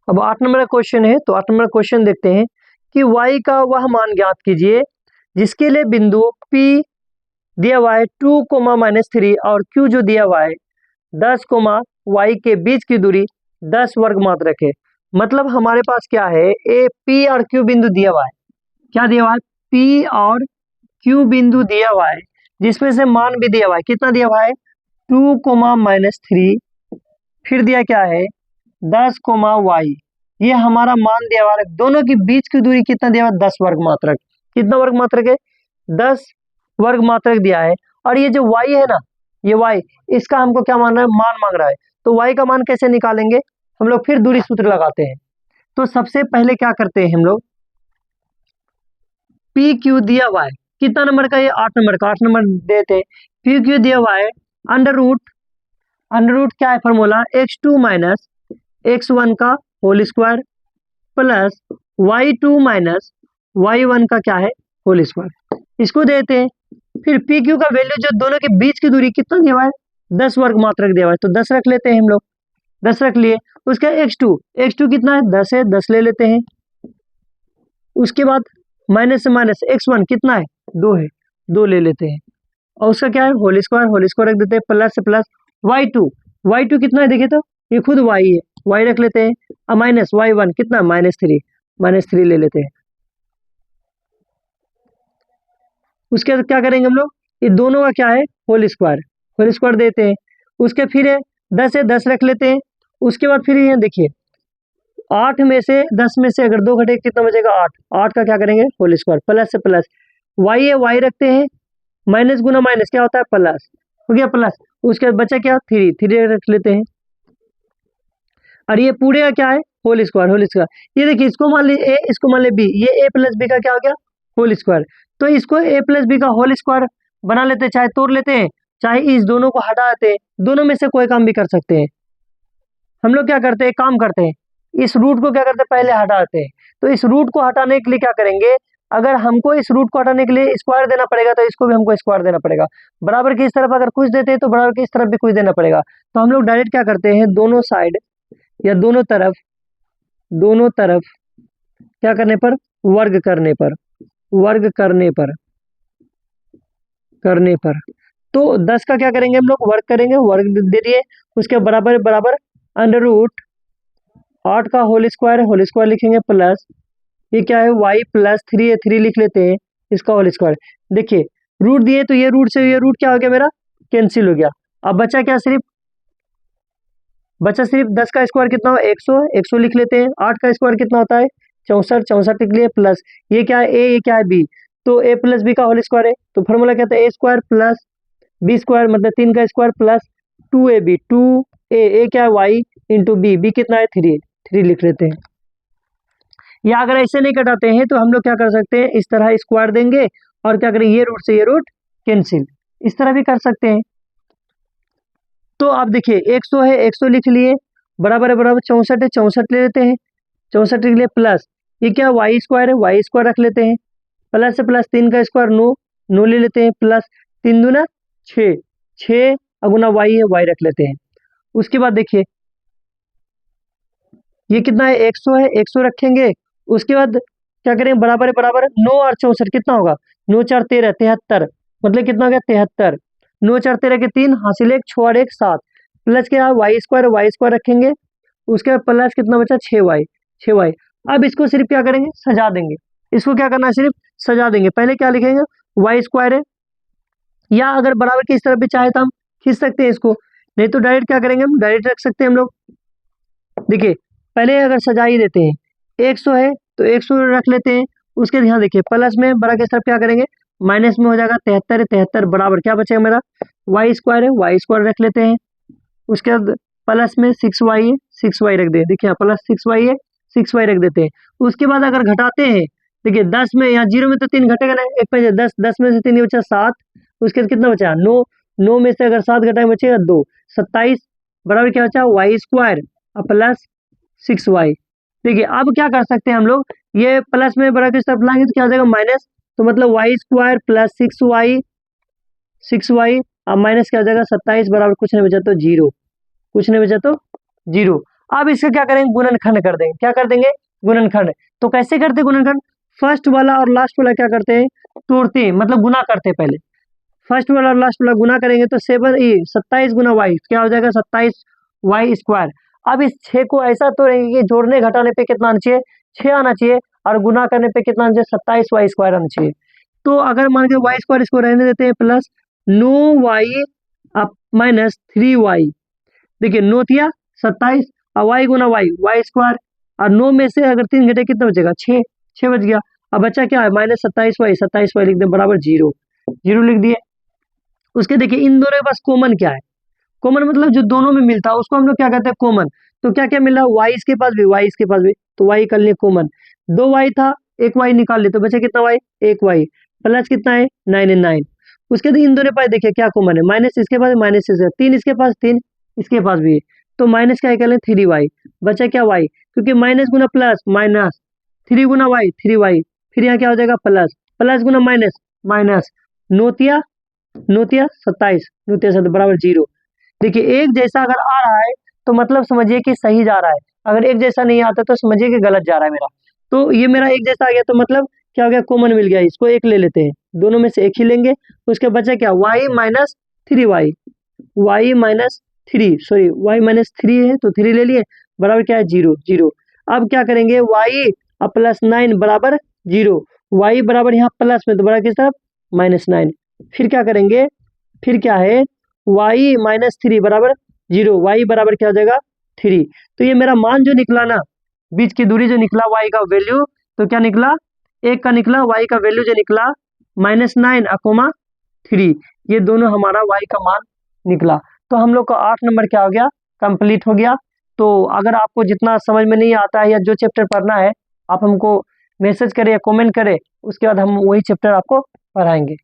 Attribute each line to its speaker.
Speaker 1: अब 8 नंबर का क्वेश्चन है, तो 8 नंबर क्वेश्चन देखते हैं कि y का वह मान ज्ञात कीजिए जिसके लिए बिंदु P दिया हुआ है 2, -3 और Q जो दिया हुआ है 10, y के बीच की दूरी 10 वर्ग मात्रक है। मतलब हमारे पास क्या है, ए P और Q बिंदु दिया हुआ है। क्या दिया हुआ है? P और Q बिंदु दिया हुआ है, जिसमें से मान भी दिया हुआ है। कितना दिया हुआ है? 2, -3, फिर दिया क्या है 10, y। ये हमारा मान दिया हुआ है। दोनों के बीच की दूरी कितना दिया हुआ है? 10 वर्ग मात्रक। कितना वर्ग मात्रक है? 10 वर्ग मात्रक दिया है। और ये जो y है ना, ये y, इसका हमको क्या मान रहा है? मान मांग रहा है। तो y का मान कैसे निकालेंगे? हम लोग फिर दूरी सूत्र लगाते हैं। तो सबसे पहले क्या करते हैं हम लोग, पी क्यू दिया हुआ है कितना नंबर का? ये 8 नंबर का। 8 नंबर देते हैं। पी क्यू दिया हुआ है अंडर रूट क्या है फॉर्मूला? x2 माइनस x1 का whole square plus y2 minus y1 का क्या है? Whole square. इसको देते हैं। फिर पी क्यू का वैल्यू जो दोनों के बीच की दूरी कितना दिया हुआ है? 10 वर्ग मात्रक दिया हुआ है, तो 10 रख लेते हैं हम लोग। 10 रख लिए। उसका x2 कितना है? 10 है, 10 ले लेते हैं। उसके बाद माइनस से माइनस x1 कितना है? 2 है, 2 ले लेते हैं। और उसका क्या है? होल स्क्वायर रख देते हैं। प्लस से प्लस y2 कितना है? देखिए तो ये खुद y है, y रख लेते हैं। और माइनस y1 कितना? -3 ले लेते हैं। उसके बाद क्या करेंगे हम लोग? ये दोनों का क्या है? होल स्क्वायर देते हैं। उसके फिर है 10 है, 10 रख लेते हैं। उसके बाद फिर ये देखिए 8 में से 10 में से अगर 2 घटे कितना बचेगा? 8 का क्या करेंगे? Whole square. प्लस से प्लस y है, y रखते हैं। माइनस गुना माइनस क्या होता है? प्लस। हो गया प्लस। उसके बाद बचा क्या? 3 रख लेते हैं। और ये पूरे का क्या है? Whole square. ये देखिए इसको मान लीजिए a, इसको मान लीजिए b। ये a प्लस बी का क्या हो गया? Whole square. तो इसको a प्लस बी का होल स्क्वायर बना लेते हैं, चाहे तोड़ लेते हैं, चाहे इस दोनों को हटा देते हैं। दोनों में से कोई काम भी कर सकते हैं। हम लोग क्या करते हैं? काम करते हैं, इस रूट को क्या करते हैं? पहले हटाते हैं। तो इस रूट को हटाने के लिए क्या करेंगे? अगर हमको इस रूट को हटाने के लिए स्क्वायर देना पड़ेगा, तो इसको भी हमको स्क्वायर देना पड़ेगा। बराबर की इस तरफ अगर कुछ देते हैं, तो बराबर की इस तरफ भी कुछ देना पड़ेगा। तो हम लोग डायरेक्ट क्या करते हैं? दोनों साइड या दोनों तरफ क्या करने पर? वर्ग करने पर तो 10 का क्या करेंगे हम लोग? वर्ग करेंगे। वर्ग दे दिए। उसके बराबर अंडर रूट 8 का होल स्क्वायर लिखेंगे प्लस ये क्या है? y प्लस 3 है, 3 लिख लेते हैं, इसका होल स्क्वायर। देखिए रूट दिए तो ये रूट से ये रूट क्या हो गया? मेरा कैंसिल हो गया। अब बचा क्या? सिर्फ 10 का स्क्वायर कितना हो? 100 लिख लेते हैं। 8 का स्क्वायर कितना होता है? 64 लिख लिए प्लस ये क्या है? a, ये क्या है? b। तो a प्लस बी का होल स्क्वायर है, तो फॉर्मूला क्या था? a square plus b square, मतलब 3 का स्क्वायर प्लस 2ab। 2a क्या है? y इंटू b कितना है? 3 लिख लेते हैं। या अगर ऐसे नहीं कटाते हैं तो हम लोग क्या कर सकते हैं? इस तरह स्क्वायर देंगे और क्या करेंगे? ये रूट से ये रूट कैंसिल, इस तरह भी कर सकते हैं। तो आप देखिए 100 है, 100 लिख लिए, बराबर 64 है, 64 ले लेते हैं। 64 लिख लिए प्लस ये क्या? y स्क्वायर है, y स्क्वायर रख लेते हैं। प्लस से प्लस 3 का स्क्वायर 9 ले लेते हैं प्लस 3 दूना 6 अगुना y है, y रख लेते हैं। उसके बाद देखिए ये कितना है? 100 है, 100 रखेंगे। उसके बाद क्या करेंगे? बराबर 9 और 64 कितना होगा? 9 4 13 73, मतलब कितना हो गया? 73। 9 4 13 के 3 हासिल 1 6 और 1 7 प्लस क्या है? y स्क्वायर रखेंगे। उसके बाद प्लस कितना बचा? 6y। अब इसको सिर्फ क्या करेंगे? सजा देंगे। इसको क्या करना है? सिर्फ सजा देंगे। पहले क्या लिखेंगे? y स्क्वायर है, या अगर बराबर की इस तरफ भी चाहे तो हम खींच सकते हैं इसको, नहीं तो डायरेक्ट क्या करेंगे? हम डायरेक्ट रख सकते हैं हम लोग। देखिए पहले अगर सजा ही देते हैं, 100 है तो 100 रख लेते हैं। उसके ध्यान देखिए प्लस में बड़ा के तरफ क्या करेंगे? माइनस में हो जाएगा। 73 है, 73 बराबर क्या बचेगा मेरा? y स्क्वायर है, y स्क्वायर रख लेते हैं। उसके बाद प्लस में 6y है, 6y रख दें। देखिए प्लस 6y है, 6y रख देते हैं। उसके बाद अगर घटाते हैं, देखिए 10 में यहाँ 0 में तो 3 घटेगा ना, एक पे 10 में से 3 बचा 7। उसके बाद कितना बचा? 9 में से अगर 7 घटाएंगे बचेगा 2, 27 बराबर क्या बचा? y स्क्वायर और प्लस 6y। देखिए अब क्या कर सकते हैं हम लोग? ये प्लस में बड़ा किस तरफ लाएंगे तो क्या हो जाएगा? माइनस। तो मतलब y स्क्वायर प्लस 6y और माइनस क्या हो जाएगा? 27 बराबर कुछ नहीं बचा तो 0, अब इसका क्या करेंगे, गुणनखंड कर देंगे। क्या कर देंगे, गुणनखंड। तो कैसे करते गुणनखंड, फर्स्ट वाला और लास्ट वाला क्या करते हैं, तोड़ते हैं, मतलब गुना करते हैं पहले। फर्स्ट वाला और लास्ट वाला गुना करेंगे तो 27 गुना वाई क्या हो जाएगा, 27y²। अब इस 6 को ऐसा तोड़ेंगे कि जोड़ने घटाने पे कितना आना चाहिए, 6 आना चाहिए, और गुना करने पे कितना आना चाहिए, 27y² आना चाहिए। तो अगर मान के y² इसको रहने देते हैं, प्लस 9y माइनस 3y। देखिए 9 थिया 27 और y गुना y² और 9 में से अगर 3 घटे कितना बचेगा, 6 बच गया। अब बच्चा क्या है, माइनस 27y लिख दे बराबर 0 लिख दिए। उसके देखिए इन दोनों के पास कॉमन क्या है, कॉमन मतलब जो दोनों में मिलता है उसको हम लोग क्या कहते हैं, कॉमन। तो क्या क्या मिल रहा है, y इसके पास भी, y इसके पास भी, तो y कर लिए कॉमन। 2y था, एक y निकाल लिए तो बचा कितना y, एक y, प्लस कितना है 9 उसके बाद इन दोनों पास देखिए क्या कॉमन है, माइनस इसके पास, माइनस इसके 3 इसके पास, 3 इसके पास भी है, तो माइनस क्या कर लें 3y, बचा क्या y, क्योंकि माइनस गुना प्लस माइनस, 3 गुना y 3y, फिर यहाँ क्या हो जाएगा प्लस, प्लस गुना माइनस माइनस, 9 तिया 27 बराबर 0। देखिए एक जैसा अगर आ रहा है तो मतलब समझिए कि सही जा रहा है, अगर एक जैसा नहीं आता तो समझिए कि गलत जा रहा है मेरा। तो ये मेरा एक जैसा आ गया तो मतलब क्या हो गया, कॉमन मिल गया, इसको एक ले लेते हैं, दोनों में से एक ही लेंगे। उसके बचा क्या, y minus 3y, y minus 3 sorry y minus 3 है तो 3 ले लिए, बराबर क्या है 0। अब क्या करेंगे, y और प्लस 9 बराबर 0, y बराबर यहाँ प्लस में तो बराबर किस तरफ, -9। फिर क्या करेंगे, फिर क्या है, y माइनस 3 बराबर 0, y बराबर क्या हो जाएगा 3। तो ये मेरा मान जो निकला ना, बीच की दूरी जो निकला y का वैल्यू, तो क्या निकला, 1 का निकला, y का वैल्यू जो निकला -9 3, ये दोनों हमारा y का मान निकला। तो हम लोग का 8 नंबर क्या हो गया, कंप्लीट हो गया। तो अगर आपको जितना समझ में नहीं आता है या जो चैप्टर पढ़ना है, आप हमको मैसेज करें या कमेंट करें, उसके बाद हम वही चैप्टर आपको पढ़ाएंगे।